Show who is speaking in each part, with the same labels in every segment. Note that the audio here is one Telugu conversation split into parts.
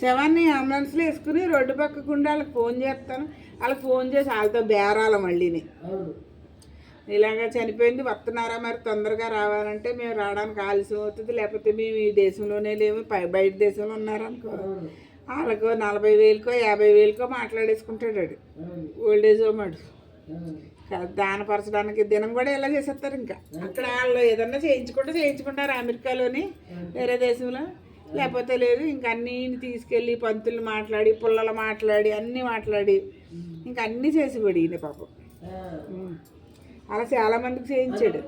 Speaker 1: శవాన్ని అంబులెన్స్లో వేసుకుని రోడ్డు పక్కకుండా వాళ్ళకి ఫోన్ చేస్తాను. వాళ్ళకి ఫోన్ చేసి వాళ్ళతో బేరాల మళ్ళీని ఇలాగ చనిపోయింది, వస్తున్నారా మరి తొందరగా రావాలంటే మేము రావడానికి ఆలస్యం అవుతుంది, లేకపోతే మేము ఈ దేశంలోనే లేము బయట దేశంలో ఉన్నారనుకో వాళ్ళకు 40,000కో 50,000కో మాట్లాడేసుకుంటాడు వాడు. ఓల్డేజ్ హోమాడు దానపరచడానికి దినం కూడా ఇలా చేసేస్తారు. ఇంకా అక్కడ వాళ్ళు ఏదన్నా చేయించుకుంటారు అమెరికాలోని వేరే దేశంలో, లేకపోతే లేదు. ఇంకా అన్నీ తీసుకెళ్ళి పంతులు మాట్లాడి పుల్లలు మాట్లాడి అన్నీ మాట్లాడి ఇంకా అన్నీ చేసిపడి ఈయన పాపం. అలా చాలా మందికి చేయించాడు.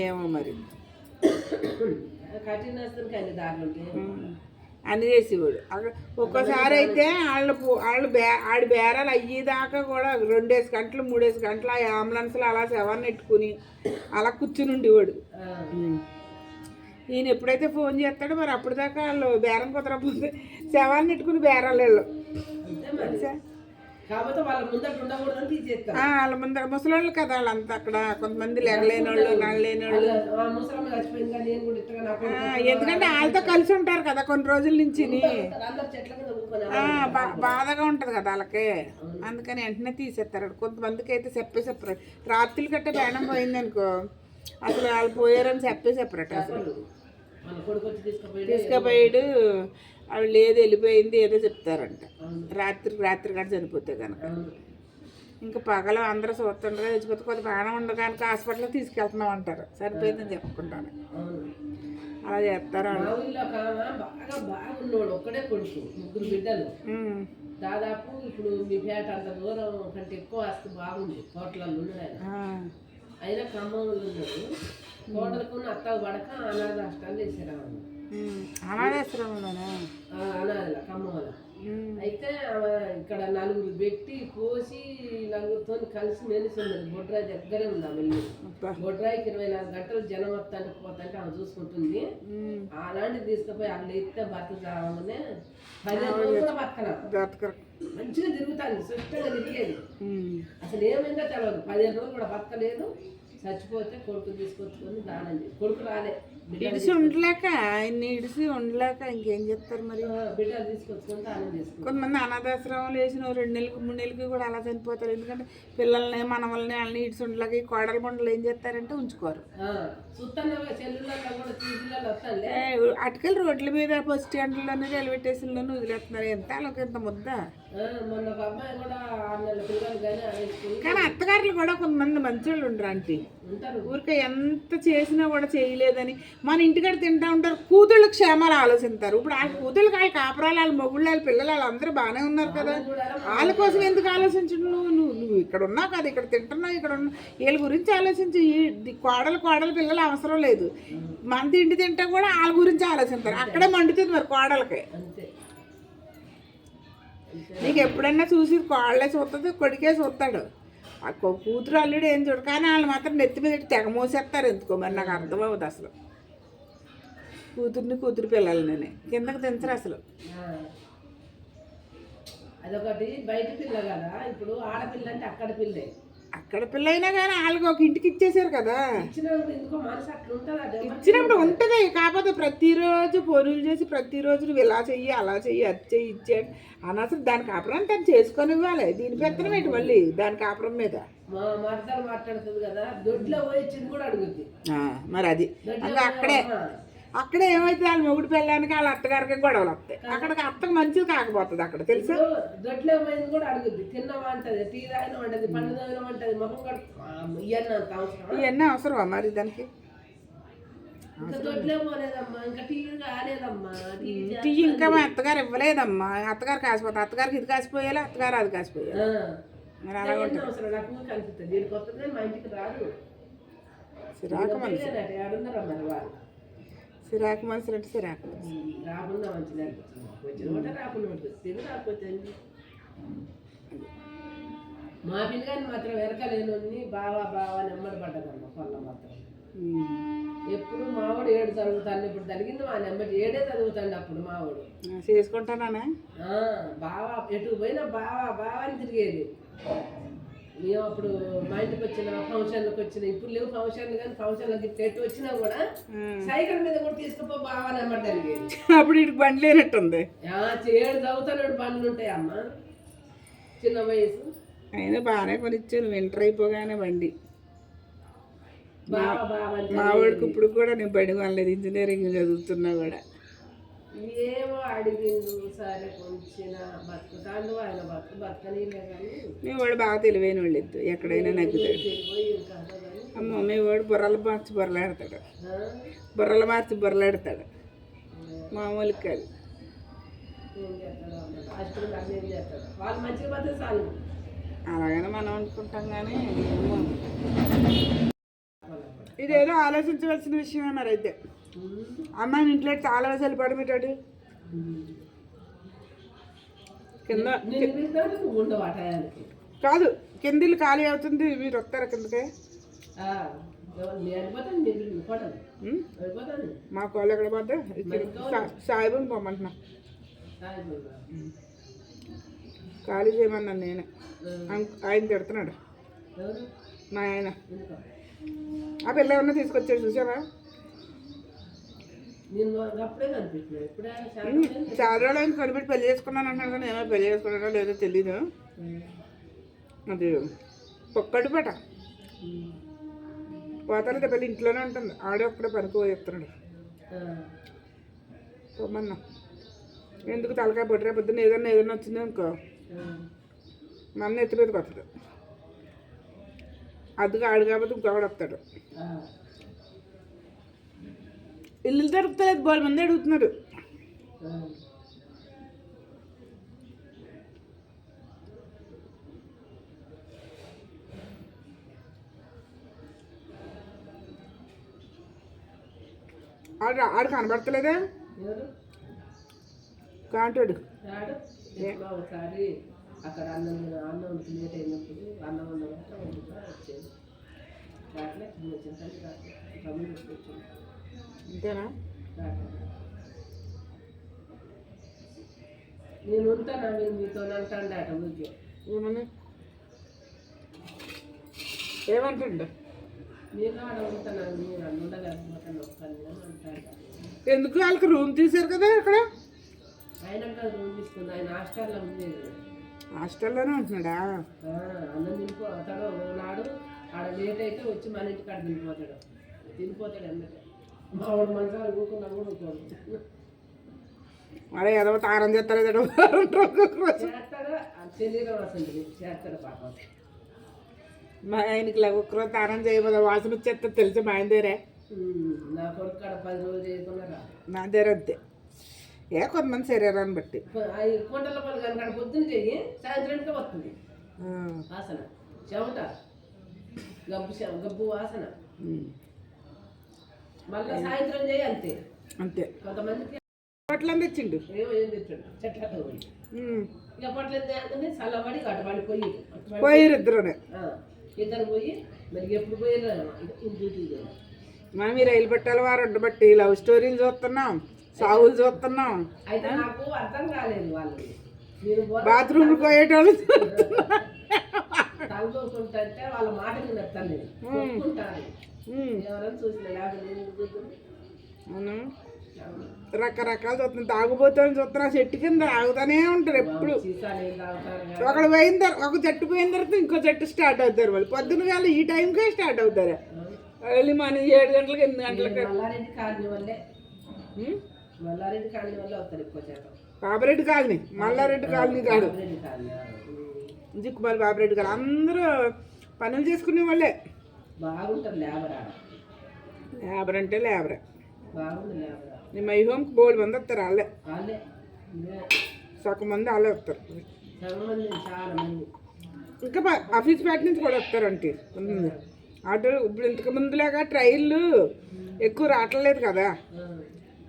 Speaker 1: ఏమో మరి అన్నీ చేసేవాడు. ఒక్కోసారి అయితే ఆడి బేరాలు అయ్యేదాకా కూడా 2 గంటలు 3 గంటలు ఆ అంబులెన్స్లో అలా శవాన్ని ఎట్టుకుని అలా కూర్చుని ఉండేవాడు. ఈయన ఎప్పుడైతే ఫోన్ చేస్తాడో మరి అప్పటిదాకా వాళ్ళు బేరం కుదరకపోతే శవాన్ని ఎట్టుకుని బేరాలు వెళ్ళు. వాళ్ళ ముందర ముసలోళ్ళు కదా వాళ్ళంతా అక్కడ, కొంతమంది లెగలేని వాళ్ళు నడలేని వాళ్ళు. ఎందుకంటే వాళ్ళతో కలిసి ఉంటారు కదా కొన్ని రోజుల నుంచి, బాధగా ఉంటుంది కదా వాళ్ళకి, అందుకని వెంటనే తీసేస్తారు. కొంతమందికి అయితే చెప్పారు రాత్రులు కట్టే ప్రాణం పోయిందనుకో అసలు వాళ్ళు పోయారని చెప్పారట. అసలు తీసుకుపోయాడు అవి లేదు వెళ్ళిపోయింది ఏదో చెప్తారంట. రాత్రి గట్ట చనిపోతే కనుక ఇంకా పగలు అందరూ చూస్తుండగా చచ్చిపోతే కొద్ది ప్రాణం ఉండగానికి హాస్పిటల్లో తీసుకెళ్తున్నాం అంటారు, సరిపోయిందని చెప్పుకుంటాను. అలా చేస్తారు.
Speaker 2: ఒక్కడే కొడుకు 3 బిడ్డలు, దాదాపు ఇప్పుడు మీ పేట అంత దూరం కంటే ఎక్కువ ఆస్తి బాగుంది, హోటల్లో ఉన్నాడు. అయినా ఖమ్మంలో ఉన్నాడు. కోటలకు అత్తకు పడక అనాథాశ్రమాలు వేసారు. అనాథల ఖమ్మంలో అయితే ఇక్కడ 4 పెట్టి పోసి 4తో కలిసి మెలిసి ఉన్నది. బొడ్రాయి దగ్గరే ఉంది ఆమె ఇల్లు. బొడ్రాయికి 24 గంటలు జనం వస్తానికి పోతాంటే ఆమె చూసుకుంటుంది. అలాంటివి తీసుకుపోయి అక్కడ ఎత్తే భర్త రావగానే 15 రోజులు కూడా బతకన మంచిగా తిరుగుతాను, సుష్టంగా తిరిగేది. అసలు ఏమైందో తెలియదు. 15 రోజులు కూడా బతకలేదు. చచ్చిపోతే కొడుకు తీసుకొచ్చుకొని దానం చేసి కొడుకు రాలే,
Speaker 1: ఇడిసి ఉండలేక ఇంకేం చెప్తారు మరి.
Speaker 2: బిడ్డలు తీసుకొచ్చుకొని దానం చేసుకుంటారు.
Speaker 1: కొంతమంది అనాథాశ్రమంలో వేసిన 2 నెలలకు 3 నెలలకి కూడా అలా చనిపోతారు. ఎందుకంటే పిల్లల్ని మనవల్ని వాళ్ళని ఇడిసి ఉండలేక కోడల బండలు ఏం చేస్తారంటే ఉంచుకోరు. అటుకలు రోడ్ల మీద బస్ స్టాండ్లోనూ రైల్వే స్టేషన్లోనూ వదిలేస్తున్నారు. ఎంత వాళ్ళకి ఎంత ముద్ద. కానీ అత్తగారులు కూడా కొంతమంది మంచి వాళ్ళు ఉండరు ఆంటీ. ఊరికే ఎంత చేసినా కూడా చేయలేదని మన ఇంటికాడ తింటా ఉంటారు. కూతుళ్ళ క్షేమాలు ఆలోచిస్తారు. ఇప్పుడు వాళ్ళ కూతుళ్ళకి వాళ్ళ కాపురాలు వాళ్ళ మొగుళ్ళు వాళ్ళ పిల్లలు వాళ్ళందరూ బాగానే ఉన్నారు కదా, వాళ్ళ కోసం ఎందుకు ఆలోచించడు? నువ్వు ఇక్కడ ఉన్నావు కదా, ఇక్కడ తింటున్నావు, ఇక్కడ ఉన్నావు, వీళ్ళ గురించి ఆలోచించి కోడలు పిల్లలు అవసరం లేదు. మన తిండి తింటా కూడా వాళ్ళ గురించి ఆలోచిస్తారు. అక్కడే మండుతుంది మరి కోడలకి. నీకు ఎప్పుడన్నా చూసి కోడలే చూస్తుంది, కొడుకే చూస్తాడు. కూతురు అల్లుడు ఏం చూడు, కానీ వాళ్ళు మాత్రం నెత్తి మీద తెగ మోసేస్తారు. ఎందుకో మరి నాకు అర్థమవుతుంది. అసలు కూతురు పిల్లలని కిందకి దించరు అసలు.
Speaker 2: అదొకటి బయట పిల్ల కదా. ఇప్పుడు ఆడపిల్ల అంటే అక్కడ
Speaker 1: పిల్ల అయినా కానీ వాళ్ళకి ఒక ఇంటికి ఇచ్చేసారు కదా.
Speaker 2: ఇచ్చినప్పుడు
Speaker 1: ఉంటుంది. కాకపోతే ప్రతిరోజు ఫోన్లు చేసి ప్రతిరోజు నువ్వు ఇలా చెయ్యి అలా చెయ్యి అది చెయ్యి ఇచ్చేయండి అనవసరం. దాని కాపురం తను చేసుకొని ఇవ్వాలి. దీని పెత్తనం ఏంటి మళ్ళీ దాని కాపురం మీద
Speaker 2: మాట్లాడుతుంది కదా. దొడ్లో పోయి కూడా అడుగుద్ది
Speaker 1: మరి. అది అక్కడే ఏమైతే వాళ్ళ మొగుడు పిల్లానికి వాళ్ళ అత్తగారికి గొడవలు వస్తాయి. అక్కడికి అత్తకు మంచిది కాకపోతుంది అక్కడ తెలుసు.
Speaker 2: దొడ్లో పోయింది కూడా అడుగుద్ది. తిన్నావా అంటది, టీ తాగినా అంటది, పండు తాగినా అంటది, ముఖం
Speaker 1: ఇవన్నీ అవసరమా మరి దానికి?
Speaker 2: దొడ్లో పోలేదమ్మా, ఇంకా టీ కాలేదమ్మా,
Speaker 1: టీ ఇంకా మా అత్తగారు ఇవ్వలేదమ్మా. అత్తగారు కాసిపోతుంది, అత్తగారికి ఇది కాసిపోయాలి, అత్తగారు అది కాసిపోయాలి. మరి అలా
Speaker 2: అవసరం నాకు కనిపిస్తుంది. దీనికి వస్తుంది మా ఇంటికి రాదు.
Speaker 1: సిరాకు మనిషి
Speaker 2: ఆడున్నారా మరి వాళ్ళు
Speaker 1: సిరాకు మనుషులు అంటే సిరాకు
Speaker 2: రాకుండా మంచిది వచ్చిన రాకుండా ఉంటుంది. రాకపోతే మా పిల్లగాని మాత్రం వెనకలేని బావా నెమ్మది పడ్డదమ్మా. పళ్ళ మాత్రం ఎప్పుడు మావాడు 7 చదువుతాను. ఇప్పుడు తగిలింది మా నెమ్మది 7 చదువుతాండి. అప్పుడు మావాడు
Speaker 1: చేసుకుంటానా
Speaker 2: బావా ఎటు పోయినా బావా అని తిరిగేది. మేము అప్పుడు మా ఇంటికి వచ్చిన ఫంక్షన్లకు వచ్చిన ఇప్పుడు లేవు ఫంక్షన్లు కానీ ఫంక్షన్లకి ఎటు వచ్చినా కూడా సైకిల్ మీద కూడా తీసుకుపో బాగా నెమ్మది జరిగేది.
Speaker 1: అప్పుడు ఇటు బండి లేనట్టుంది.
Speaker 2: చేయడు చదువుతాడు బండ్లు ఉంటాయి అమ్మ చిన్న వయసు.
Speaker 1: అయినా బాగానే కొనిచ్చాను వింటర్ అయిపోగానే బండి.
Speaker 2: బాగా బాగా
Speaker 1: మా వాడికి ఇప్పుడు కూడా నేను బండి కొనలేదు, ఇంజనీరింగ్ చదువుతున్నా కూడా.
Speaker 2: ఏమో అడిగిండు సరే కొంచిన బతుకుతాడు ఆయన బతకనీలే కానీ
Speaker 1: మీ వాడు బాగా తెలివైన వాళ్ళు ఇద్దరు, ఎక్కడైనా నగ్గుతాడు. అమ్మ మీ వాడు బుర్రలు మార్చి బొర్రలాడతాడు, బుర్రలు మార్చి బొర్రలాడతాడు, మామూలు కాదు.
Speaker 2: ఏం చేస్తాడు అష్టం అన్నీ ఏం చేస్తాడు వాళ్ళు మంచిగా బతికి చాలు.
Speaker 1: అలాగనే మనం అనుకుంటాం కానీ ఇదేదో ఆలోచించవలసిన విషయమే. మరి అయితే అమ్మాయిని ఇంట్లో చాలా వసలు పడమిటాడు కింద కాదు, కిందిల్లు ఖాళీ అవుతుంది, మీరు వస్తారా కిందకే? మా కోళ్ళు ఎక్కడ పోతే సాయిబుని పోమంటున్నా, ఖాళీ చేయమన్నాను నేనే. ఆయన తిడుతున్నాడు మా ఆయన. ఆ పిల్ల ఏమన్నా తీసుకొచ్చాడు చూసావా? చాలా రోజులు కనిపెట్టి పెళ్లి చేసుకున్నాను అంటున్నాడు కానీ ఏమో పెళ్లి చేసుకున్నాడో లేదో తెలీదు. అది పొక్కడిపేట పోతాను పెళ్ళి ఇంట్లోనే ఉంటుంది, ఆడే ఒక్కడే పనికి పోయి చెప్తున్నాడు. పోమన్నా ఎందుకు తలకాయ పొట్టిరే పొద్దున్న ఏదన్నా వచ్చింది అనుకో మా అన్న ఎత్తి మీద కొత్తడు, అదిగా ఆడు కాబట్టి ఇంకొకడు వస్తాడు. ఇల్లు దొరుకుతలేదు, బోల్ మంది అడుగుతున్నారు. ఆడు కనబడతలేదా కాంటాడు?
Speaker 2: ఒకసారి అక్కడ అన్నం లేట్ అయినప్పుడు అన్నం వచ్చేది
Speaker 1: అంతేనా?
Speaker 2: నేను ఉంటానా మీరు మీతో అంటాడట ఊరికే.
Speaker 1: ఏమని ఏమంటుండ?
Speaker 2: నేను ఆడ ఉంటాను నేను ఉండలేకపోతాను ఒక్కని అంటాడు.
Speaker 1: ఎందుకు వాళ్ళకి రూమ్ తీశారు కదా అక్కడ?
Speaker 2: ఆయన రూమ్ తీసుకుంది, ఆయన హాస్టల్లో ఉండేది.
Speaker 1: హాస్టల్లోనే ఉంటున్నాడా?
Speaker 2: అన్నం తినిపోతాడు నాడు ఆడ లేట్ అయితే వచ్చి మన ఇంటి కాడ తినిపోతాడు అన్నట్టు. మా వాడు మంచిగా ఊరుకున్నా కూడా ఊరుకోడు.
Speaker 1: మరే ఏదో తారం చేస్తాడు
Speaker 2: చేస్తాడు శరీరం వస్తుంది చేస్తాడు పాపం.
Speaker 1: మా ఆయనకి ఇలా ఒక్కరోజు తారం చేయబోదా వాసన వచ్చేస్తా తెలుసు మా ఆయన దగ్గరే.
Speaker 2: నా కొడుకు కాడ 10 రోజులు చేయకున్నారా?
Speaker 1: నా దగ్గర అంతే, ఏ కొంతమంది శరీరాన్ని బట్టి.
Speaker 2: కొండల పనులు కానీ కాడ పొద్దున్న చెయ్యి సాయంత్రానికే వస్తుంది వాసన, చెమట గబ్బు వాసన. మళ్ళీ సాయంత్రం చేయి అంతే
Speaker 1: అంతే.
Speaker 2: కొంతమందికి
Speaker 1: పొట్లం తెచ్చిండు,
Speaker 2: ఏం తెచ్చాడు చెట్లకు పోయి ఇక పొట్లం తేగానే చల్లబడి కట్టబడి
Speaker 1: పోయిరు ఇద్దరునే.
Speaker 2: ఇద్దరు పోయి మరి ఎప్పుడు పోయినా డ్యూటీ.
Speaker 1: మనం ఈ రైలు పట్టాల వారు ఉండబట్టి లవ్ స్టోరీలు చూస్తున్నాం, సాగులు చూస్తున్నాం.
Speaker 2: అయితే నాకు అర్థం కాలేదు వాళ్ళు మీరు
Speaker 1: బాత్రూమ్ పోయేటోళ్ళు
Speaker 2: తలదోకుంటే వాళ్ళ మాట వినొస్తాను కొట్టుకుంటారు ఎవరైనా చూసిన
Speaker 1: అవును. రకరకాలు చూస్తున్నాం, తాగుబోతుని చూస్తున్నా, చెట్టు కింద తాగుతానే ఉంటారు ఎప్పుడు. ఒకడు పోయిన తర్వాత ఒక జట్టు పోయిన తర్వాత ఇంకో జట్టు స్టార్ట్ అవుతారు. వాళ్ళు పొద్దున కాదు ఈ టైంకే స్టార్ట్ అవుతారు. ఎర్లీ మార్నింగ్ 7 గంటలకు 8 గంటలకు. బాబరెడ్డి కాలనీ, మల్లారెడ్డి కాలనీ కాదు, జిక్కుమాలి బాబరెడ్డి కాలనీ. అందరూ పనులు చేసుకునే వాళ్ళే.
Speaker 2: బాగుంటారు లేబర్.
Speaker 1: లేబర్ అంటే లేబరే.
Speaker 2: బాగుంది లేబర్.
Speaker 1: నీ మై హోమ్కి 3 మంది వస్తారు, వాళ్ళే సగం మంది వాళ్ళే వస్తారు. ఇంకా ఆఫీస్ పేట నుంచి కూడా వస్తారంటే ఆటోలు. ఇప్పుడు ఇంతకు ముందులాగా ట్రైన్లు ఎక్కువ రావట్లేదు కదా,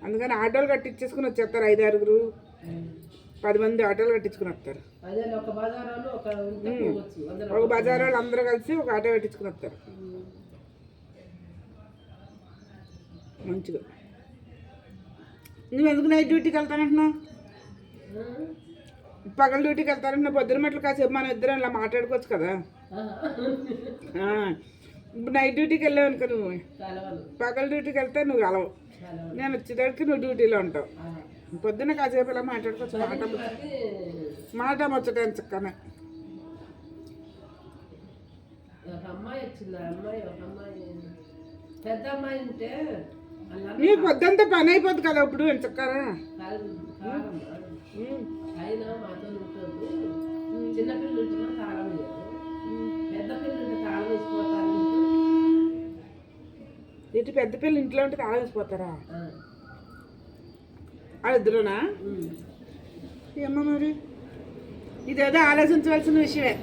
Speaker 1: అందుకని ఆటోలు కట్టించేసుకుని వచ్చేస్తారు. 5-6 10 మంది ఆటోలు కట్టించుకుని వస్తారు. ఒక బజార్ వాళ్ళు అందరూ కలిసి ఒక ఆటో కట్టించుకుని వస్తారు మంచిగా. నువ్వు ఎందుకు నైట్ డ్యూటీకి వెళ్తానంటున్నావు? పగల డ్యూటీకి వెళ్తారంటే పొద్దున మట్లు కాసేపు మనం ఇద్దరం ఇలా మాట్లాడుకోవచ్చు కదా. ఆ, ఇప్పుడు నైట్ డ్యూటీకి వెళ్ళావు అనుకో నువ్వు, పగల డ్యూటీకి వెళ్తే నువ్వు కలవు, నేను వచ్చేదానికి నువ్వు డ్యూటీలో ఉంటావు. పొద్దున్న కాసేపు ఇలా మాట్లాడుకోవచ్చు, మాట ముచ్చట చక్కనే.
Speaker 2: ఒక అమ్మాయి వచ్చింది, ఆ అమ్మాయి ఒక అమ్మాయి పెద్ద అమ్మాయి ఉంటే
Speaker 1: నీ పొద్దుంతా పని అయిపోద్ది కదా ఇప్పుడు చక్కరా.
Speaker 2: అయినా మాతో ఉంటుంది, చిన్నపిల్లలు ఉంటున్నా తాళం వేయరు, పెద్ద పిల్లలు ఉంటే తాళం వేసిపోతారు.
Speaker 1: ఇటు పెద్ద పిల్లలు ఇంట్లో ఉంటే తాళం వేసిపోతారా? వాళ్ళిద్దరునా? ఏమో మరి, ఇదేదో ఆలోచించవలసిన విషయమే.